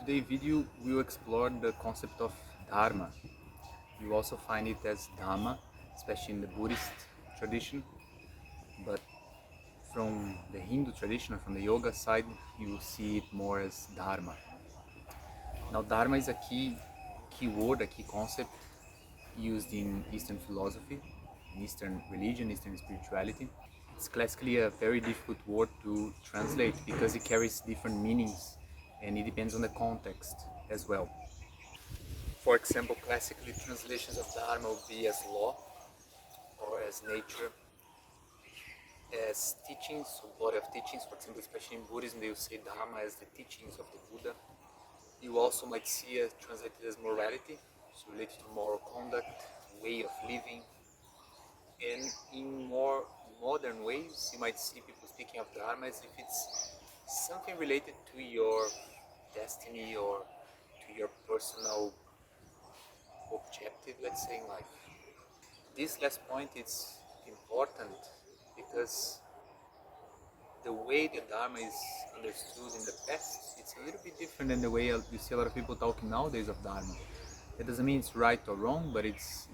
today's video we will explore the concept of Dharma. You also find it as Dhamma, especially in the Buddhist tradition, but from the Hindu tradition or from the yoga side, you will see it more as Dharma. Now, Dharma is a key word, a key concept used in Eastern philosophy, in Eastern religion, Eastern spirituality. It's classically a very difficult word to translate because it carries different meanings and it depends on the context as well. For example, classically translations of Dharma would be as law or as nature, as teachings, a body of teachings. For example, especially in Buddhism, they will say Dharma as the teachings of the Buddha. You also might see it translated as morality, so related to moral conduct, way of living. And in more modern ways, you might see people speaking of Dharma as if it's something related to your destiny or to your personal objective, let's say, in life. This last point is important because the way the Dharma is understood in the past, it's a little bit different than the way you see a lot of people talking nowadays of Dharma. It doesn't mean it's right or wrong, but it's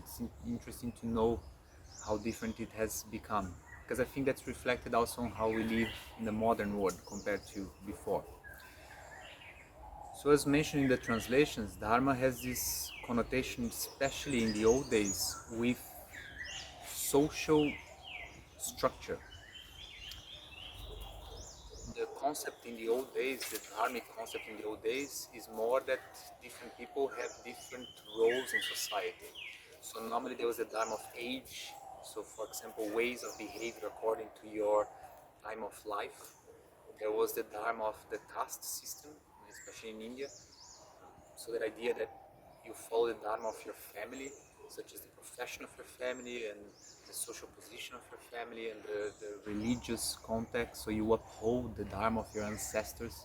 interesting to know how different it has become. Because I think that's reflected also on how we live in the modern world compared to before. So as mentioned in the translations, Dharma has this connotation, especially in the old days, with social structure. The concept in the old days, the dharmic concept in the old days, is more that different people have different roles in society. So normally there was a dharma of age, so for example ways of behavior according to your time of life. There was the dharma of the caste system, especially in India, so that idea that you follow the dharma of your family, such as the profession of your family and the social position of your family and the religious context, so you uphold the dharma of your ancestors.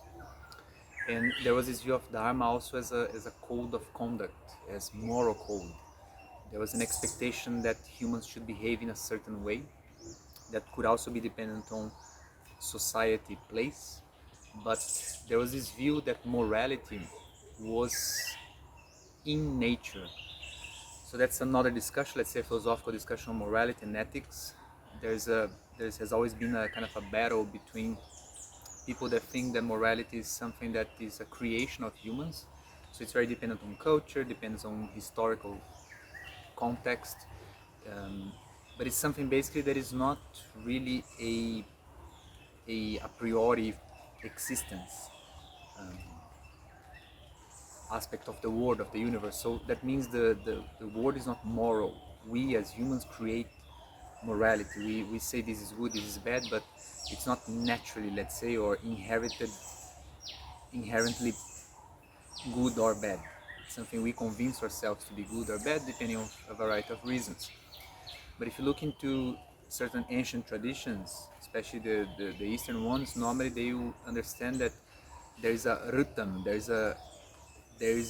And there was this view of dharma also as a code of conduct, as moral code. There was an expectation that humans should behave in a certain way that could also be dependent on society, place, but there was this view that morality was in nature. So that's another discussion, let's say philosophical discussion on morality and ethics. There has always been a kind of a battle between people that think that morality is something that is a creation of humans. So it's very dependent on culture, depends on historical context, but it's something basically that is not really a priori existence aspect of the world, of the universe. So that means the world is not moral. We as humans create morality. We say this is good, this is bad, but it's not naturally, let's say, or inherently good or bad. It's something we convince ourselves to be good or bad depending on a variety of reasons. But if you look into certain ancient traditions, especially the Eastern ones, normally they will understand that there is a rhythm, there is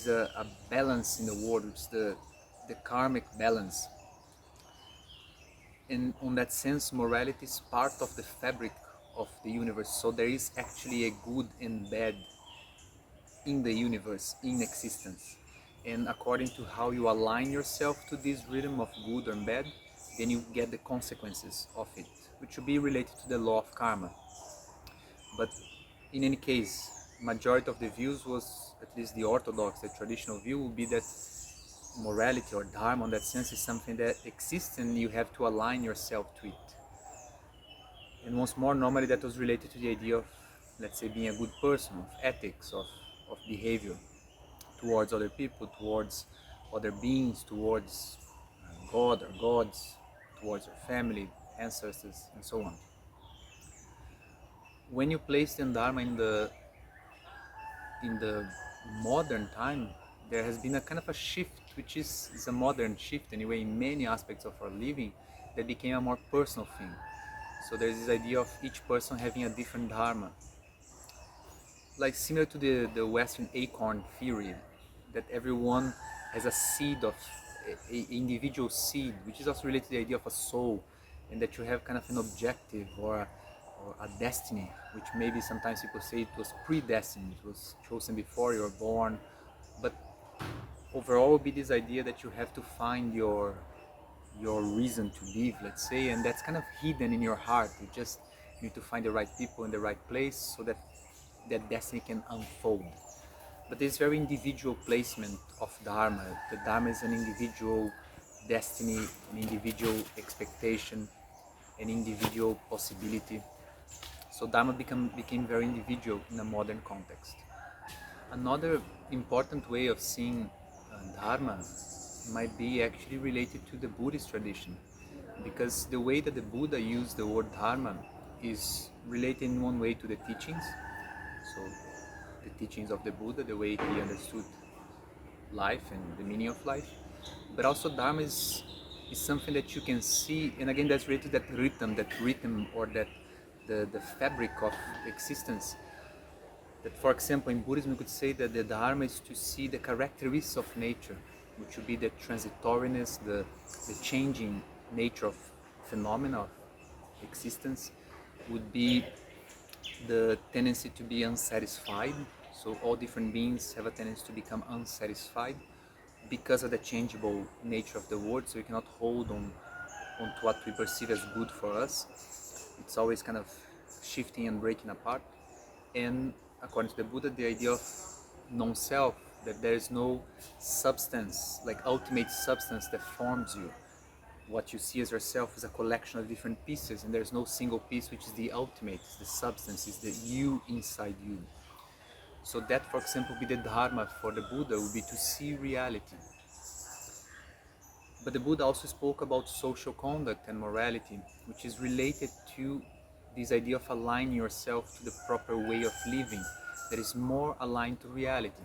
a balance in the world, which is the karmic balance. And on that sense, morality is part of the fabric of the universe. So there is actually a good and bad in the universe, in existence. And according to how you align yourself to this rhythm of good and bad, then you get the consequences of it, which will be related to the law of karma. But in any case, majority of the views was, at least the orthodox, the traditional view, would be that morality or dharma in that sense is something that exists and you have to align yourself to it. And once more, normally that was related to the idea of, let's say, being a good person, of ethics, of behavior towards other people, towards other beings, towards God or gods, towards your family, ancestors, and so on. When you place the dharma in the modern time, there has been a kind of a shift, which is a modern shift anyway, in many aspects of our living, that became a more personal thing. So there's this idea of each person having a different dharma, like similar to the Western acorn theory, that everyone has a seed of a individual seed, which is also related to the idea of a soul, and that you have kind of an objective or or a destiny, which maybe sometimes people say it was predestined, it was chosen before you were born. But overall, would be this idea that you have to find your reason to live, let's say, and that's kind of hidden in your heart. You just need to find the right people in the right place so that that destiny can unfold. But this very individual placement of Dharma. The Dharma is an individual destiny, an individual expectation, an individual possibility. So Dharma became very individual in a modern context. Another important way of seeing Dharma might be actually related to the Buddhist tradition, because the way that the Buddha used the word Dharma is related in one way to the teachings. So the teachings of the Buddha, the way he understood life and the meaning of life. But also Dharma is something that you can see, and again that's related to that rhythm or that the fabric of existence. That, for example, in Buddhism, we could say that the Dharma is to see the characteristics of nature, which would be the transitoriness, the changing nature of phenomena of existence, would be the tendency to be unsatisfied. So all different beings have a tendency to become unsatisfied because of the changeable nature of the world. So we cannot hold on to what we perceive as good for us. It's always kind of shifting and breaking apart. And according to the Buddha, the idea of non-self, that there is no substance, like ultimate substance that forms you. What you see as yourself is a collection of different pieces, and there's no single piece which is the ultimate, it's the substance, it's the you inside you. So that, for example, would be the Dharma for the Buddha, would be to see reality. But the Buddha also spoke about social conduct and morality, which is related to this idea of aligning yourself to the proper way of living that is more aligned to reality.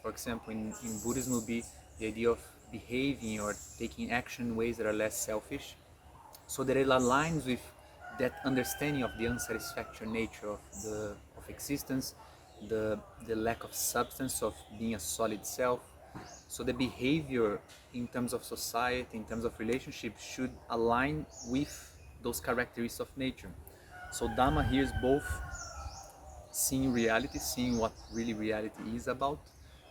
For example, in Buddhism would be the idea of behaving or taking action in ways that are less selfish, so that it aligns with that understanding of the unsatisfactory nature of existence, the lack of substance of being a solid self. So the behavior in terms of society, in terms of relationships, should align with those characteristics of nature. So Dhamma here is both seeing reality, seeing what really reality is about,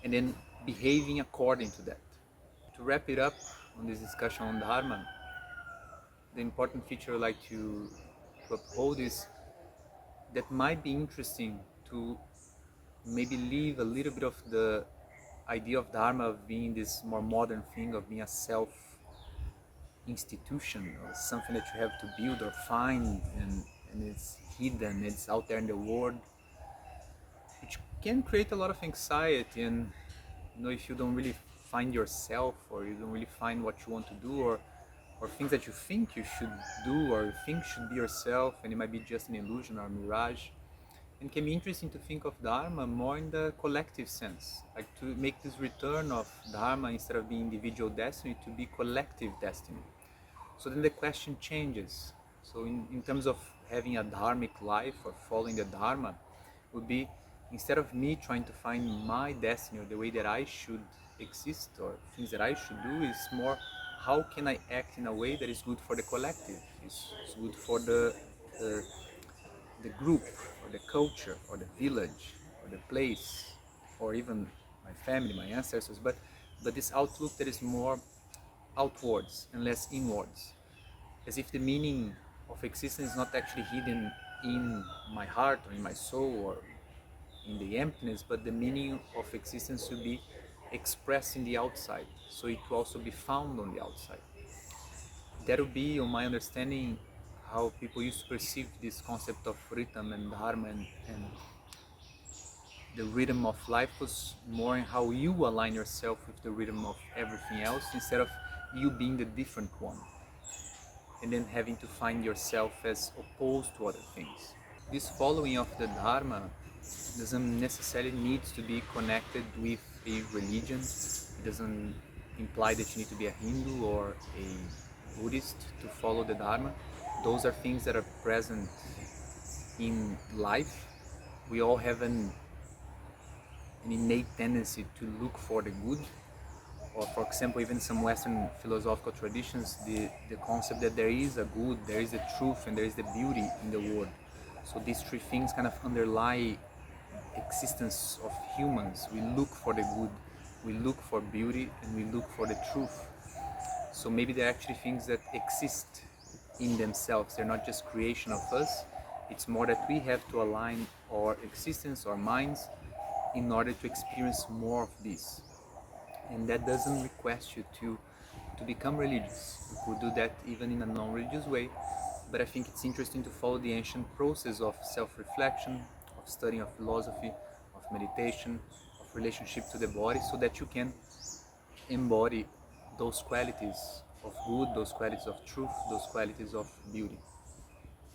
and then behaving according to that. To wrap it up on this discussion on Dharma, the important feature I like to uphold is that might be interesting to maybe leave a little bit of the idea of Dharma of being this more modern thing, of being a self institution or something that you have to build or find, and it's hidden, it's out there in the world, which can create a lot of anxiety. And if you don't really find yourself, or you don't really find what you want to do, or things that you think you should do or you think should be yourself, and it might be just an illusion or a mirage. And it can be interesting to think of Dharma more in the collective sense, like to make this return of Dharma, instead of being individual destiny, to be collective destiny. So then the question changes. So in terms of having a dharmic life or following the Dharma, would be, instead of me trying to find my destiny or the way that I should exist or things that I should do, is more, how can I act in a way that is good for the collective, is good for the, the group or the culture or the village or the place or even my family, my ancestors, but this outlook that is more outwards and less inwards, as if the meaning of existence is not actually hidden in my heart or in my soul or in the emptiness, but the meaning of existence should be expressed in the outside, so it will also be found on the outside. That would be, on my understanding, how people used to perceive this concept of rhythm and Dharma, and the rhythm of life was more in how you align yourself with the rhythm of everything else, instead of you being the different one and then having to find yourself as opposed to other things. This following of the Dharma doesn't necessarily need to be connected with a religion. It doesn't imply that you need to be a Hindu or a Buddhist to follow the Dharma. Those are things that are present in life. We all have an innate tendency to look for the good, or for example, even some Western philosophical traditions, the concept that there is a good, there is a truth, and there is the beauty in the world. So these three things kind of underlie existence of humans. We look for the good, we look for beauty, and we look for the truth. So maybe they're actually things that exist in themselves. They're not just creation of us. It's more that we have to align our existence, our minds, in order to experience more of this. And that doesn't request you to become religious. You could do that even in a non-religious way, but I think it's interesting to follow the ancient process of self-reflection, of studying of philosophy, of meditation, of relationship to the body, so that you can embody those qualities of good, those qualities of truth, those qualities of beauty.